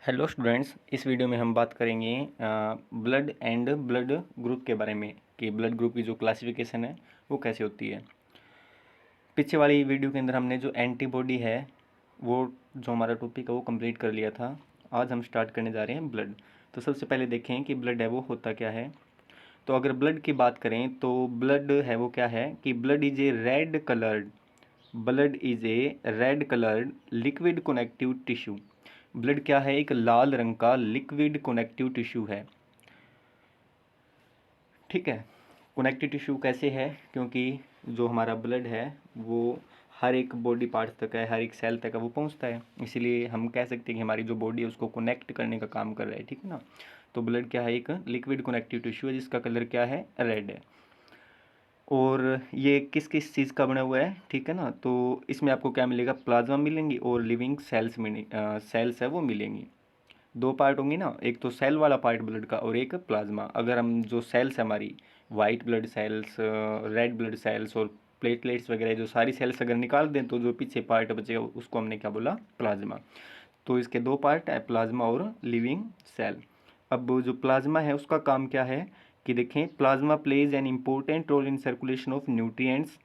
Hello students, इस video में हम बात करेंगे ब्लड एंड ब्लड ग्रुप के बारे में कि ब्लड ग्रुप की जो क्लासिफिकेशन है वो कैसे होती है। पीछे वाली वीडियो के अंदर हमने जो एंटीबॉडी है वो जो हमारा टॉपिक है वो कंप्लीट कर लिया था। आज हम स्टार्ट करने जा रहे हैं ब्लड। तो सबसे पहले देखें कि ब्लड है वो होता क्या है। तो अगर ब्लड की बात करें तो ब्लड है वो क्या है कि blood is a red coloured liquid connective tissue. Blood क्या है? एक लाल रंग का लिक्विड कनेक्टिव टिश्यू है। ठीक है। कनेक्टिव टिश्यू कैसे है? क्योंकि जो हमारा ब्लड है वो हर एक बॉडी पार्ट तक है, हर एक सेल तक है वो पहुंचता है, इसीलिए हम कह सकते हैं कि हमारी जो बॉडी है उसको कनेक्ट करने का काम कर रहा है। ठीक है ना। तो ब्लड क्या है? एक लिक्विड कनेक्टिव टिश्यू है जिसका कलर क्या है? रेड है। और ये किस किस चीज़ का बना हुआ है? ठीक है ना। तो इसमें आपको क्या मिलेगा? प्लाज्मा मिलेंगी और लिविंग सेल्स सेल्स है वो मिलेंगी। दो पार्ट होंगी ना, एक तो सेल वाला पार्ट ब्लड का और एक प्लाज्मा। अगर हम जो सेल्स है हमारी white blood cells, red blood cells और प्लेटलेट्स वगैरह जो सारी सेल्स अगर निकाल दें तो जो पीछे पार्ट बचेगा उसको हमने क्या बोला? प्लाज्मा। तो इसके दो पार्ट है, प्लाज्मा और लिविंग सेल। अब जो प्लाज्मा है उसका काम क्या है कि देखें, plasma plays an important role in circulation of nutrients.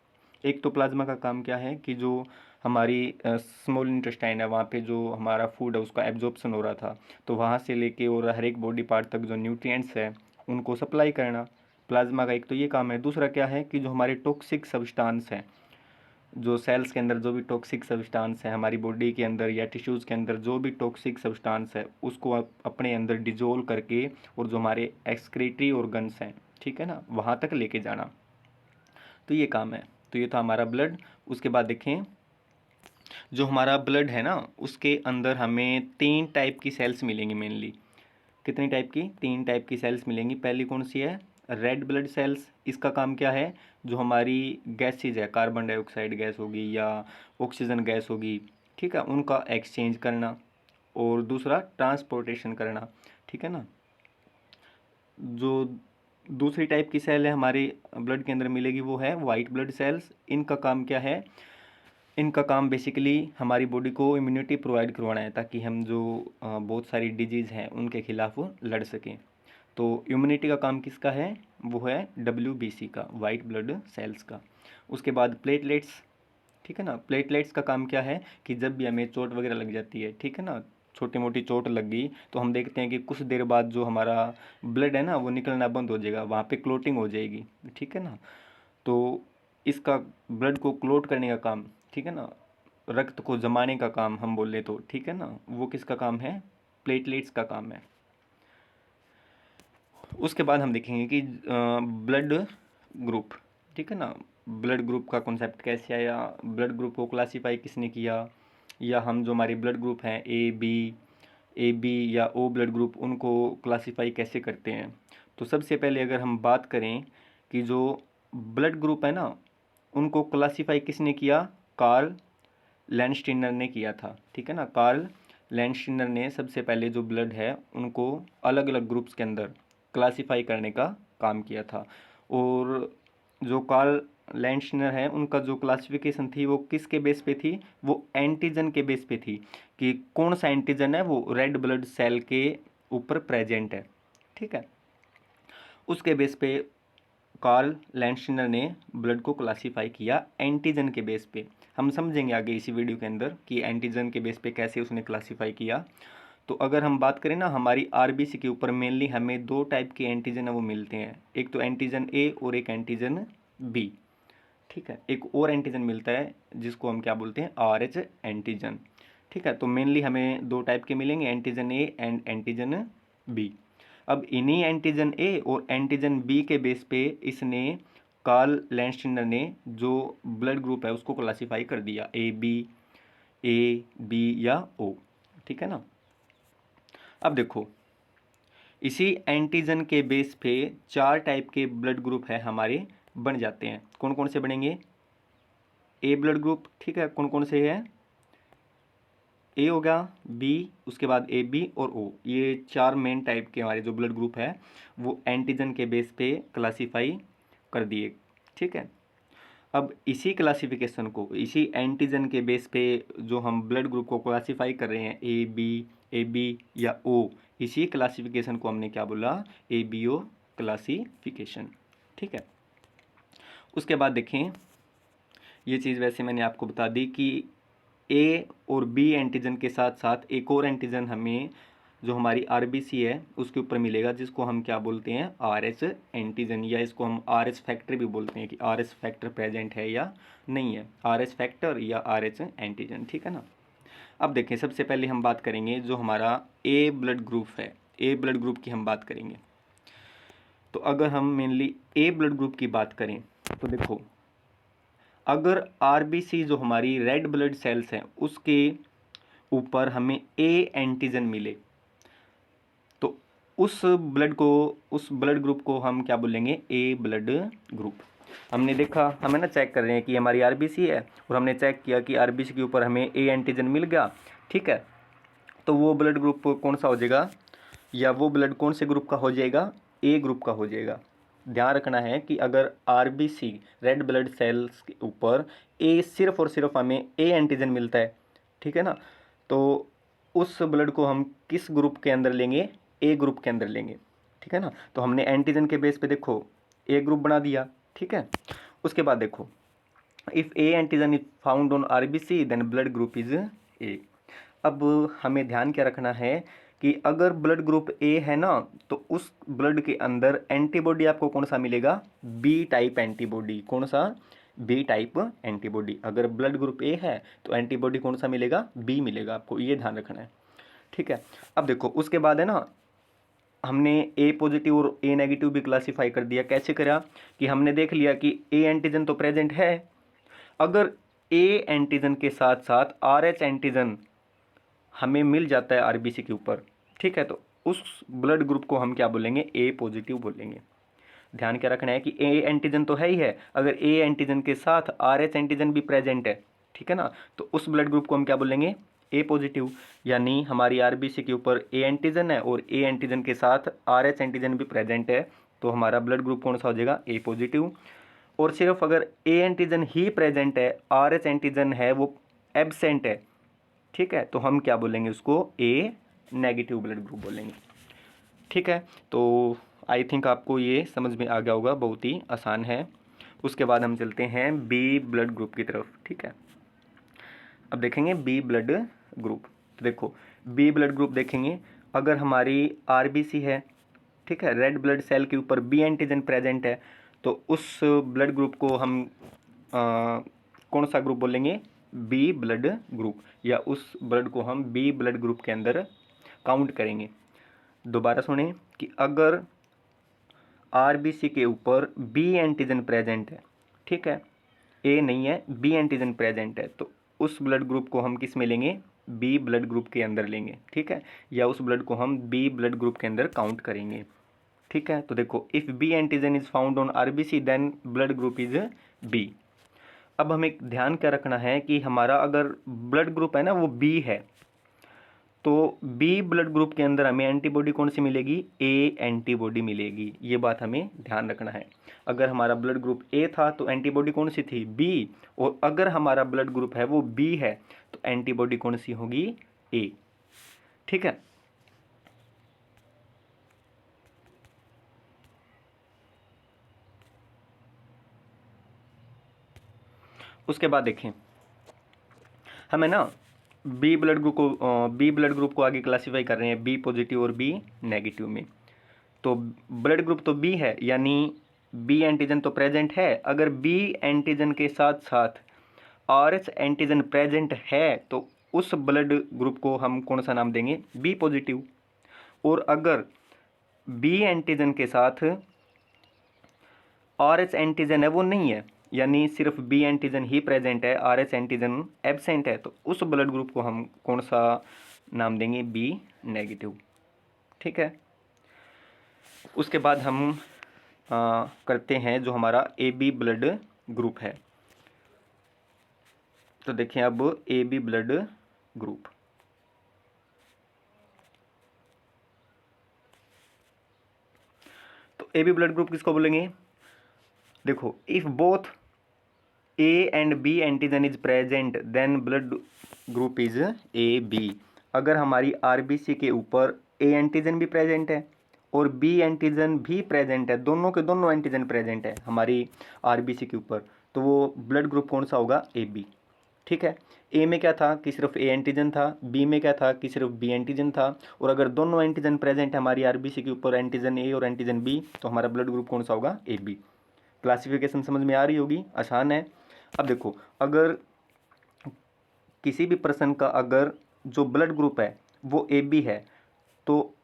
एक तो प्लाज्मा का काम क्या है कि जो हमारी स्मॉल इंटेस्टाइन है वहाँ पे जो हमारा फूड है उसका एब्जॉर्प्शन हो रहा था, तो वहाँ से लेके और हर एक बॉडी पार्ट तक जो न्यूट्रिएंट्स है उनको सप्लाई करना। प्लाज्मा का एक तो ये काम है। दूसरा क्या है कि जो हमारे टॉक्सिक सब्सटेंस हैं, जो सेल्स के अंदर जो भी टॉक्सिक सब्सटेंस है हमारी बॉडी के अंदर या टिश्यूज़ के अंदर जो भी टॉक्सिक सब्सटेंस है उसको अपने अंदर डिजोल्व करके और जो हमारे एक्सक्रीटरी ऑर्गन्स हैं, ठीक है ना, वहाँ तक लेके जाना। तो ये काम है। तो ये था हमारा ब्लड। उसके बाद देखें, जो हमारा ब्लड है ना उसके अंदर हमें तीन टाइप की सेल्स मिलेंगी मेनली। कितनी टाइप की? तीन टाइप की सेल्स मिलेंगी। पहली कौन सी है? Red blood cells. इसका काम क्या है? जो हमारी गैसेज है, कार्बन डाइऑक्साइड गैस होगी या ऑक्सीजन गैस होगी, ठीक है, उनका एक्सचेंज करना। और दूसरा ट्रांसपोर्टेशन करना। ठीक है ना। जो दूसरी टाइप की सेल है हमारे ब्लड के अंदर मिलेगी वो है वाइट ब्लड सेल्स। इनका काम क्या है? इनका काम बेसिकली हमारी बॉडी को इम्यूनिटी प्रोवाइड करवाना है ताकि हम जो बहुत सारी डिजीज़ हैं उनके खिलाफ लड़ सकें। तो इम्यूनिटी का काम किसका है? वो है WBC का, वाइट ब्लड सेल्स का। उसके बाद प्लेटलेट्स। ठीक है ना। प्लेटलेट्स का काम क्या है कि जब भी हमें चोट वगैरह लग जाती है, ठीक है ना, छोटी मोटी चोट लग गई तो हम देखते हैं कि कुछ देर बाद जो हमारा ब्लड है ना वो निकलना बंद हो जाएगा, वहाँ पे क्लोटिंग हो जाएगी। ठीक है ना। तो इसका ब्लड को क्लोट करने का काम, ठीक है ना, रक्त को जमाने का काम हम बोले तो, ठीक है ना, वो किसका काम है? प्लेटलेट्स का काम है। उसके बाद हम देखेंगे कि ब्लड ग्रुप, ठीक है ना, ब्लड ग्रुप का कॉन्सेप्ट कैसे आया, ब्लड ग्रुप को क्लासीफाई किसने किया, या हम जो हमारे ब्लड ग्रुप हैं ए बी या ओ ब्लड ग्रुप उनको क्लासीफाई कैसे करते हैं। तो सबसे पहले अगर हम बात करें कि जो ब्लड ग्रुप है ना उनको क्लासीफाई किसने किया? कार्ल लैंडस्टीनर ने किया था। ठीक है ना। कार्ल लैंडस्टीनर ने सबसे पहले जो ब्लड है उनको अलग अलग ग्रुप्स के अंदर क्लासीफाई करने का काम किया था। और जो कार्ल लैंडस्टीनर है उनका जो क्लासिफिकेशन थी वो किसके बेस पे थी? वो एंटीजन के बेस पे थी कि कौन सा एंटीजन है वो रेड ब्लड सेल के ऊपर प्रेजेंट है। ठीक है। उसके बेस पे कार्ल लैंडस्टीनर ने ब्लड को क्लासीफाई किया एंटीजन के बेस पे। हम समझेंगे आगे इसी वीडियो के अंदर कि एंटीजन के बेस पे कैसे उसने क्लासीफाई किया। तो अगर हम बात करें ना हमारी आरबीसी के ऊपर मेनली हमें दो टाइप के एंटीजन है वो मिलते हैं, एक तो एंटीजन ए और एक एंटीजन बी। ठीक है। एक और एंटीजन मिलता है जिसको हम क्या बोलते हैं? RH antigen. ठीक है। तो मेनली हमें दो टाइप के मिलेंगे, antigen A and antigen B. अब इन्हीं एंटीजन ए और एंटीजन बी के बेस पे इसने कार्ल लैंडस्टीनर ने जो ब्लड ग्रुप है उसको क्लासीफाई कर दिया, A B या O। ठीक है ना। अब देखो, इसी एंटीजन के बेस पे चार टाइप के ब्लड ग्रुप है हमारे बन जाते हैं। कौन कौन से बनेंगे? ए ब्लड ग्रुप, ठीक है, कौन कौन से है? ए होगा, बी, उसके बाद AB और O। ये चार मेन टाइप के हमारे जो ब्लड ग्रुप है वो एंटीजन के बेस पे क्लासीफाई कर दिए। ठीक है। अब इसी क्लासिफिकेशन को, इसी एंटीजन के बेस पे जो हम ब्लड ग्रुप को क्लासीफाई कर रहे हैं, ए बी या ओ, इसी क्लासिफिकेशन को हमने क्या बोला, ABO क्लासिफिकेशन। ठीक है। उसके बाद देखें, ये चीज़ वैसे मैंने आपको बता दी कि ए और बी एंटीजन के साथ साथ एक और एंटीजन हमें जो हमारी RBC है उसके ऊपर मिलेगा, जिसको हम क्या बोलते हैं, RH एंटीजन, या इसको हम RH फैक्टर भी बोलते हैं कि RH फैक्टर प्रेजेंट है या नहीं है, RH फैक्टर या RH एंटीजन। ठीक है ना। अब देखें, सबसे पहले हम बात करेंगे जो हमारा ए ब्लड ग्रुप है, ए ब्लड ग्रुप की हम बात करेंगे। तो अगर हम मेनली ए ब्लड ग्रुप की बात करें तो देखो, अगर RBC जो हमारी रेड ब्लड सेल्स हैं उसके ऊपर हमें ए एंटीजन मिले तो उस ब्लड ग्रुप को हम क्या बोलेंगे, ए ब्लड ग्रुप। हमने देखा, हमें ना चेक कर रहे हैं कि हमारी RBC है और हमने चेक किया कि RBC के ऊपर हमें ए एंटीजन मिल गया। ठीक है। तो वो ब्लड ग्रुप कौन सा हो जाएगा, या वो ब्लड कौन से ग्रुप का हो जाएगा, ए ग्रुप का हो जाएगा। ध्यान रखना है कि अगर RBC रेड ब्लड सेल्स के ऊपर ए, सिर्फ और सिर्फ हमें ए एंटीजन मिलता है, ठीक है ना, तो उस ब्लड को हम किस ग्रुप के अंदर लेंगे, ए ग्रुप के अंदर लेंगे। ठीक है ना। तो हमने एंटीजन के बेस पे देखो ए ग्रुप बना दिया। ठीक है। उसके बाद देखो, if A antigen is found on RBC then blood group is A. अब हमें ध्यान क्या रखना है कि अगर ब्लड ग्रुप ए है ना, तो उस ब्लड के अंदर एंटीबॉडी आपको कौन सा मिलेगा, बी टाइप एंटीबॉडी। कौन सा, बी टाइप एंटीबॉडी। अगर ब्लड ग्रुप ए है तो एंटीबॉडी कौन सा मिलेगा, बी मिलेगा आपको, ये ध्यान रखना है। ठीक है। अब देखो, उसके बाद है ना, हमने ए पॉजिटिव और ए नेगेटिव भी क्लासीफाई कर दिया। कैसे करा कि हमने देख लिया कि ए एंटीजन तो प्रेजेंट है, अगर ए एंटीजन के साथ साथ RH एंटीजन हमें मिल जाता है RBC के ऊपर, ठीक है, तो उस ब्लड ग्रुप को हम क्या बोलेंगे, ए पॉजिटिव बोलेंगे। ध्यान क्या रखना है कि ए एंटीजन तो है ही है, अगर ए एंटीजन के साथ RH एंटीजन भी प्रेजेंट है, ठीक है ना, तो उस ब्लड ग्रुप को हम क्या बोलेंगे, ए पॉजिटिव। यानी हमारी RBC के ऊपर ए एंटीजन है और ए एंटीजन के साथ RH एंटीजन भी प्रेजेंट है, तो हमारा ब्लड ग्रुप कौन सा हो जाएगा, ए पॉजिटिव। और सिर्फ अगर ए एंटीजन ही प्रेजेंट है, RH एंटीजन है वो एब्सेंट है, ठीक है, तो हम क्या बोलेंगे उसको, ए नेगेटिव ब्लड ग्रुप बोलेंगे। ठीक है। तो आई थिंक आपको ये समझ में आ गया होगा, बहुत ही आसान है। उसके बाद हम चलते हैं बी ब्लड ग्रुप की तरफ। ठीक है। अब देखेंगे बी ब्लड ग्रुप। तो देखो, बी ब्लड ग्रुप देखेंगे, अगर हमारी RBC है, ठीक है, रेड ब्लड सेल के ऊपर बी एंटीजन प्रेजेंट है, तो उस ब्लड ग्रुप को हम कौन सा ग्रुप बोलेंगे, बी ब्लड ग्रुप, या उस ब्लड को हम बी ब्लड ग्रुप के अंदर काउंट करेंगे। दोबारा सुने कि अगर RBC के ऊपर बी एंटीजन प्रेजेंट है, ठीक है, ए नहीं है, बी एंटीजन प्रेजेंट है, तो उस ब्लड ग्रुप को हम किस में लेंगे, बी ब्लड ग्रुप के अंदर लेंगे। ठीक है। या उस ब्लड को हम बी ब्लड ग्रुप के अंदर काउंट करेंगे। ठीक है। तो देखो, if B antigen is found on RBC then blood group is B. अब हमें ध्यान क्या रखना है कि हमारा अगर ब्लड ग्रुप है ना वो बी है, तो बी ब्लड ग्रुप के अंदर हमें एंटीबॉडी कौन सी मिलेगी, ए एंटीबॉडी मिलेगी। ये बात हमें ध्यान रखना है। अगर हमारा ब्लड ग्रुप ए था तो एंटीबॉडी कौन सी थी, बी, और अगर हमारा ब्लड ग्रुप है वो बी है तो एंटीबॉडी कौन सी होगी, ए। ठीक है। उसके बाद देखें, हमें ना बी ब्लड ग्रुप को आगे क्लासीफाई कर रहे हैं बी पॉजिटिव और बी नेगेटिव में। तो ब्लड ग्रुप तो बी है, यानी बी एंटीजन तो प्रेजेंट है। अगर बी एंटीजन के साथ साथ RH एंटीजन प्रेजेंट है तो उस ब्लड ग्रुप को हम कौन सा नाम देंगे, बी पॉजिटिव। और अगर बी एंटीजन के साथ RH एंटीजन है वो नहीं है, यानी सिर्फ बी एंटीजन ही प्रेजेंट है, RH एंटीजन एब्सेंट है, तो उस ब्लड ग्रुप को हम कौन सा नाम देंगे, बी नेगेटिव। ठीक है। उसके बाद हम करते हैं जो हमारा AB ब्लड ग्रुप है। तो देखें अब AB ब्लड ग्रुप। तो AB ब्लड ग्रुप किसको बोलेंगे, देखो, if both A and B antigen is present then blood group is A B. अगर हमारी आरबीसी के ऊपर ए एंटीजन भी प्रेजेंट है और बी एंटीजन भी प्रेजेंट है, दोनों के दोनों एंटीजन प्रेजेंट है हमारी आरबीसी के ऊपर, तो वो ब्लड ग्रुप कौन सा होगा? A B. ठीक है, ए में क्या था कि सिर्फ ए एंटीजन था, बी में क्या था कि सिर्फ बी एंटीजन था, और अगर दोनों एंटीजन प्रेजेंट है हमारी आरबीसी के ऊपर, एंटीजन ए और एंटीजन बी, तो हमारा ब्लड ग्रुप कौन सा होगा? A B. क्लासिफिकेशन समझ में आ रही होगी, आसान है। अब देखो, अगर किसी भी पर्सन का अगर जो ब्लड ग्रुप है वो ए बी है, तो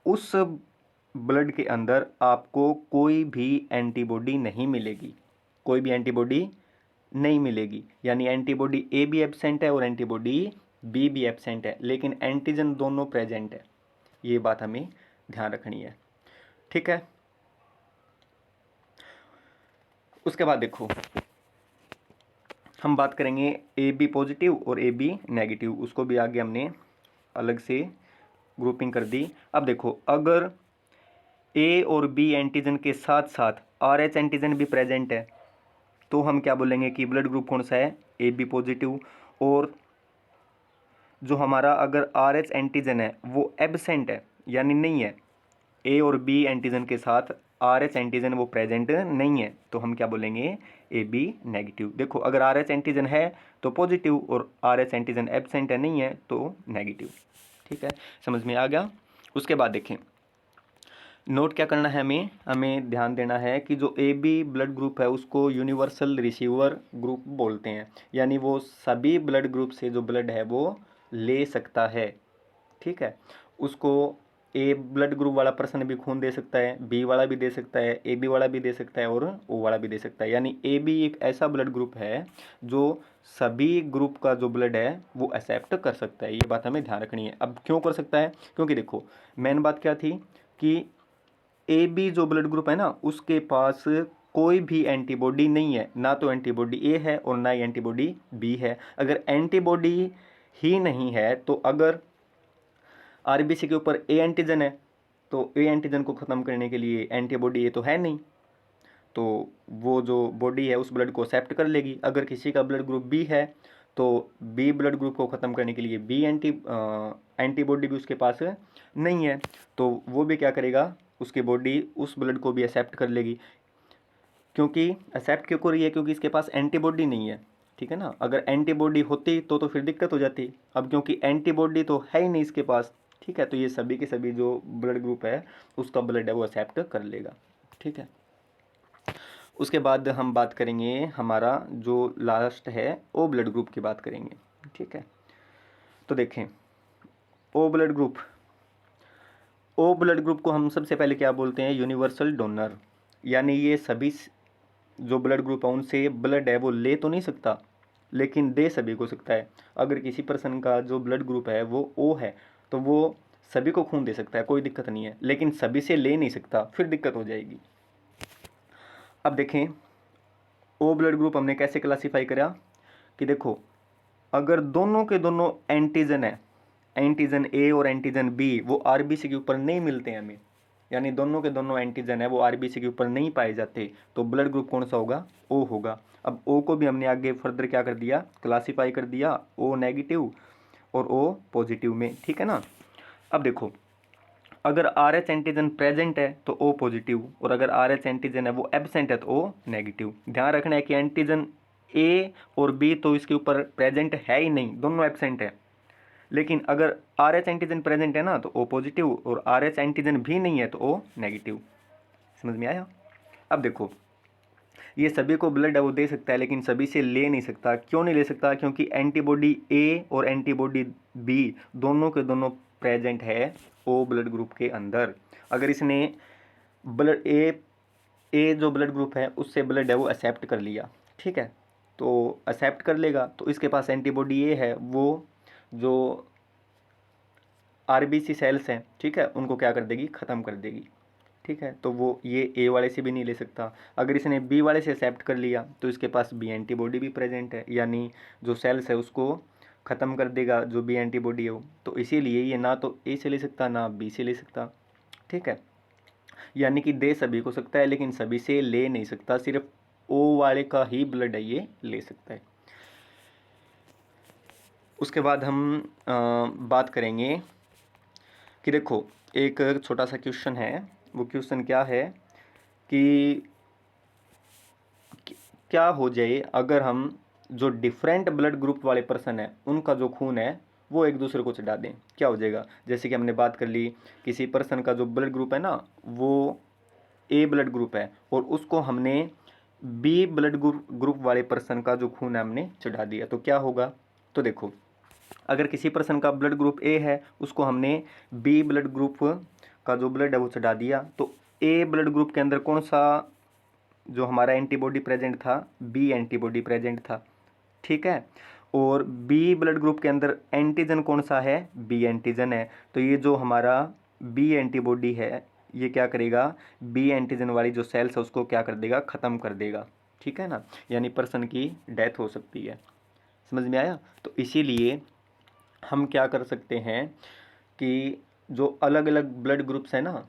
उस ब्लड के अंदर आपको कोई भी एंटीबॉडी नहीं मिलेगी, कोई भी एंटीबॉडी नहीं मिलेगी। यानी एंटीबॉडी ए भी एब्सेंट है और एंटीबॉडी बी भी एब्सेंट है, लेकिन एंटीजन दोनों प्रेजेंट है। ये बात हमें ध्यान रखनी है। ठीक है, उसके बाद देखो हम बात करेंगे ए बी पॉजिटिव और ए बी नेगेटिव, उसको भी आगे हमने अलग से ग्रुपिंग कर दी। अब देखो, अगर ए और बी एंटीजन के साथ साथ आर एच एंटीजन भी प्रेजेंट है, तो हम क्या बोलेंगे कि ब्लड ग्रुप कौन सा है? A B positive. और जो हमारा अगर आर एच एंटीजन है वो एब्सेंट है, यानी नहीं है, ए और बी एंटीजन के साथ आर एच एंटीजन वो प्रेजेंट नहीं है, तो हम क्या बोलेंगे? A B negative. देखो, अगर आर एच एंटीजन है तो पॉजिटिव और आर एच एंटीजन एब्सेंट है, नहीं है, तो नेगेटिव। ठीक है, समझ में आ गया। उसके बाद देखें, नोट क्या करना है हमें? हमें ध्यान देना है कि जो ए बी ब्लड ग्रुप है उसको यूनिवर्सल रिसीवर ग्रुप बोलते हैं, यानी वो सभी ब्लड ग्रुप से जो ब्लड है वो ले सकता है। ठीक है, उसको ए ब्लड ग्रुप वाला पर्सन भी खून दे सकता है, बी वाला भी दे सकता है, ए बी वाला भी दे सकता है और ओ वाला भी दे सकता है। यानी ए बी एक ऐसा ब्लड ग्रुप है जो सभी ग्रुप का जो ब्लड है वो एक्सेप्ट कर सकता है। ये बात हमें ध्यान रखनी है। अब क्यों कर सकता है? क्योंकि देखो, मेन बात क्या थी कि ए बी जो ब्लड ग्रुप है ना, उसके पास कोई भी एंटीबॉडी नहीं है, ना तो एंटीबॉडी ए है और ना ही एंटीबॉडी बी है। अगर एंटीबॉडी ही नहीं है, तो अगर आरबीसी के ऊपर ए एंटीजन है, तो ए एंटीजन को ख़त्म करने के लिए एंटीबॉडी ए तो है नहीं, तो वो जो बॉडी है उस ब्लड को एक्सेप्ट कर लेगी। अगर किसी का ब्लड ग्रुप बी है, तो बी ब्लड ग्रुप को ख़त्म करने के लिए बी एंटीबॉडी भी उसके पास नहीं है, तो वो भी क्या करेगा? उसकी बॉडी उस ब्लड को भी एक्सेप्ट कर लेगी। क्योंकि एक्सेप्ट क्यों कर रही है? क्योंकि इसके पास एंटीबॉडी नहीं है। ठीक है ना, अगर एंटीबॉडी होती तो फिर दिक्कत हो जाती। अब क्योंकि एंटीबॉडी तो है ही नहीं इसके पास, ठीक है, तो ये सभी के सभी जो ब्लड ग्रुप है उसका ब्लड है वो एक्सेप्ट कर लेगा। ठीक है, उसके बाद हम बात करेंगे हमारा जो लास्ट है ओ ब्लड ग्रुप की बात करेंगे। ठीक है, तो देखें O blood group, O blood group को हम सबसे पहले क्या बोलते हैं? Universal donor. यानी ये सभी जो ब्लड ग्रुप है उनसे ब्लड है वो ले तो नहीं सकता, लेकिन दे सभी को सकता है। अगर किसी पर्सन का जो ब्लड ग्रुप है वो ओ है, तो वो सभी को खून दे सकता है, कोई दिक्कत नहीं है, लेकिन सभी से ले नहीं सकता, फिर दिक्कत हो जाएगी। अब देखें, ओ ब्लड ग्रुप हमने कैसे क्लासीफाई करा कि देखो, अगर दोनों के दोनों एंटीजन है, एंटीजन ए और एंटीजन बी, वो आरबीसी के ऊपर नहीं मिलते हैं हमें, यानी दोनों के दोनों एंटीजन है वो आरबीसी के ऊपर नहीं पाए जाते, तो ब्लड ग्रुप कौन सा होगा? ओ होगा। अब ओ को भी हमने आगे फर्दर क्या कर दिया? क्लासीफाई कर दिया, ओ नेगेटिव और ओ पॉजिटिव में। ठीक है ना। अब देखो, अगर आर एच एंटीजन प्रेजेंट है तो ओ पॉजिटिव, और अगर आर एच एंटीजन है वो एब्सेंट है तो ओ नेगेटिव। ध्यान रखना है कि एंटीजन ए और बी तो इसके ऊपर प्रेजेंट है ही नहीं, दोनों एब्सेंट है, लेकिन अगर आर एच एंटीजन प्रेजेंट है ना तो ओ पॉजिटिव, और आर एच एंटीजन भी नहीं है तो ओ नेगेटिव। समझ में आया? अब देखो, ये सभी को ब्लड है वो दे सकता है, लेकिन सभी से ले नहीं सकता। क्यों नहीं ले सकता? क्योंकि एंटीबॉडी ए और एंटीबॉडी बी दोनों के दोनों प्रेजेंट है ओ ब्लड ग्रुप के अंदर। अगर इसने ब्लड ए जो ब्लड ग्रुप है उससे ब्लड है वो एक्सेप्ट कर लिया, ठीक है, तो एक्सेप्ट कर लेगा, तो इसके पास एंटीबॉडी ए है, वो जो आरबीसी सेल्स हैं, ठीक है, उनको क्या कर देगी? ख़त्म कर देगी। ठीक है, तो वो ये ए वाले से भी नहीं ले सकता। अगर इसने बी वाले से एक्सेप्ट कर लिया तो इसके पास बी एंटीबॉडी भी प्रेजेंट है, यानी जो सेल्स है उसको ख़त्म कर देगा जो बी एंटीबॉडी है वो। तो इसीलिए ये ना तो ए से ले सकता ना बी से ले सकता। ठीक है, यानी कि दे सभी को सकता है लेकिन सभी से ले नहीं सकता, सिर्फ ओ वाले का ही ब्लड है ये ले सकता है। उसके बाद हम बात करेंगे कि देखो एक छोटा सा क्वेश्चन है। वो क्वेश्चन क्या है कि क्या हो जाए अगर हम जो डिफरेंट ब्लड ग्रुप वाले पर्सन है उनका जो खून है वो एक दूसरे को चढ़ा दें, क्या हो जाएगा। जैसे कि हमने बात कर ली, किसी पर्सन का जो ब्लड ग्रुप है ना वो ए ब्लड ग्रुप है और उसको हमने बी ब्लड ग्रुप वाले पर्सन का जो खून है हमने चढ़ा दिया, तो क्या होगा। तो देखो अगर किसी पर्सन का ब्लड ग्रुप ए है उसको हमने बी ब्लड ग्रुप का जो ब्लड है वो चढ़ा दिया, तो ए ब्लड ग्रुप के अंदर कौन सा जो हमारा एंटीबॉडी प्रेजेंट था, बी एंटीबॉडी प्रेजेंट था, ठीक है। और बी ब्लड ग्रुप के अंदर एंटीजन कौन सा है, बी एंटीजन है। तो ये जो हमारा बी एंटीबॉडी है ये क्या करेगा, बी एंटीजन वाली जो सेल्स है उसको क्या कर देगा, ख़त्म कर देगा, ठीक है ना। यानी पर्सन की डेथ हो सकती है। समझ में आया। तो इसीलिए हम क्या कर सकते हैं कि जो अलग अलग ब्लड ग्रुप्स हैं ना,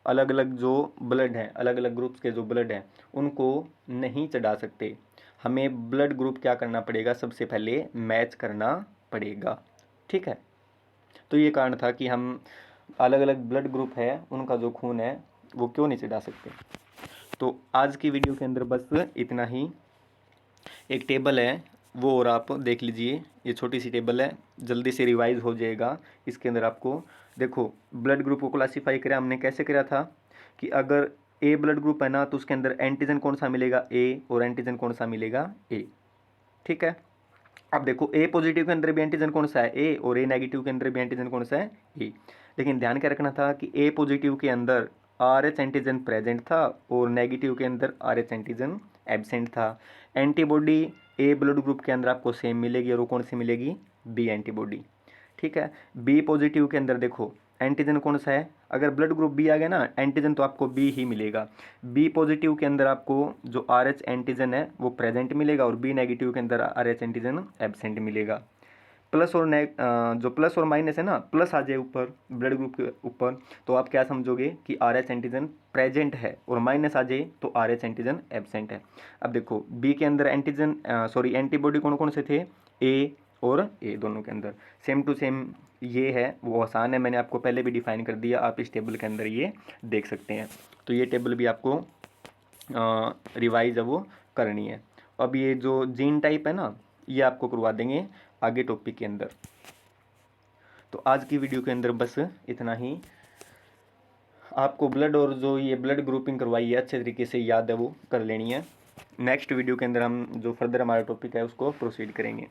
अलग अलग जो ब्लड हैं, अलग अलग ग्रुप्स के जो ब्लड हैं उनको नहीं चढ़ा सकते। हमें ब्लड ग्रुप क्या करना पड़ेगा, सबसे पहले मैच करना पड़ेगा, ठीक है। तो ये कारण था कि हम अलग अलग ब्लड ग्रुप है उनका जो खून है वो क्यों नहीं चढ़ा सकते। तो आज की वीडियो के अंदर बस इतना ही। एक टेबल है वो और आप देख लीजिए, ये छोटी सी टेबल है, जल्दी से रिवाइज हो जाएगा। इसके अंदर आपको देखो ब्लड ग्रुप को क्लासीफाई करा हमने, कैसे करा था कि अगर ए ब्लड ग्रुप है ना तो उसके अंदर एंटीजन कौन सा मिलेगा, ए, और एंटीजन कौन सा मिलेगा, ए, ठीक है। अब देखो ए पॉजिटिव के अंदर भी एंटीजन कौन सा है, ए, और ए नेगेटिव के अंदर भी एंटीजन कौन सा है, ए। लेकिन ध्यान क्या रखना था कि ए पॉजिटिव के अंदर आर एच एंटीजन प्रेजेंट था और नेगेटिव के अंदर आर एच एंटीजन एबसेंट था। एंटीबॉडी ए ब्लड ग्रुप के अंदर आपको सेम मिलेगी और वो कौन सी मिलेगी, बी एंटीबॉडी, ठीक है। बी पॉजिटिव के अंदर देखो एंटीजन कौन सा है, अगर ब्लड ग्रुप बी आ गया ना एंटीजन तो आपको बी ही मिलेगा। बी पॉजिटिव के अंदर आपको जो आर एच एंटीजन है वो प्रेजेंट मिलेगा और बी नेगेटिव के अंदर आर एच एंटीजन एबसेंट मिलेगा। प्लस और जो प्लस और माइनस है ना, प्लस आ जाए ऊपर ब्लड ग्रुप के ऊपर तो आप क्या समझोगे कि आर एच एंटीजन प्रेजेंट है, और माइनस आ जाए तो आर एच एंटीजन एबसेंट है। अब देखो बी के अंदर एंटीजन सॉरी एंटीबॉडी कौन कौन से थे, ए और ए दोनों के अंदर सेम टू सेम ये है, वो आसान है, मैंने आपको पहले भी डिफाइन कर दिया, आप इस टेबल के अंदर ये देख सकते हैं। तो ये टेबल भी आपको रिवाइज है वो करनी है। अब ये जो जीन टाइप है ना ये आपको करवा देंगे आगे टॉपिक के अंदर। तो आज की वीडियो के अंदर बस इतना ही। आपको ब्लड और जो ये ब्लड ग्रुपिंग करवाई है अच्छे तरीके से याद है वो कर लेनी है। नेक्स्ट वीडियो के अंदर हम जो फर्दर हमारा टॉपिक है उसको प्रोसीड करेंगे।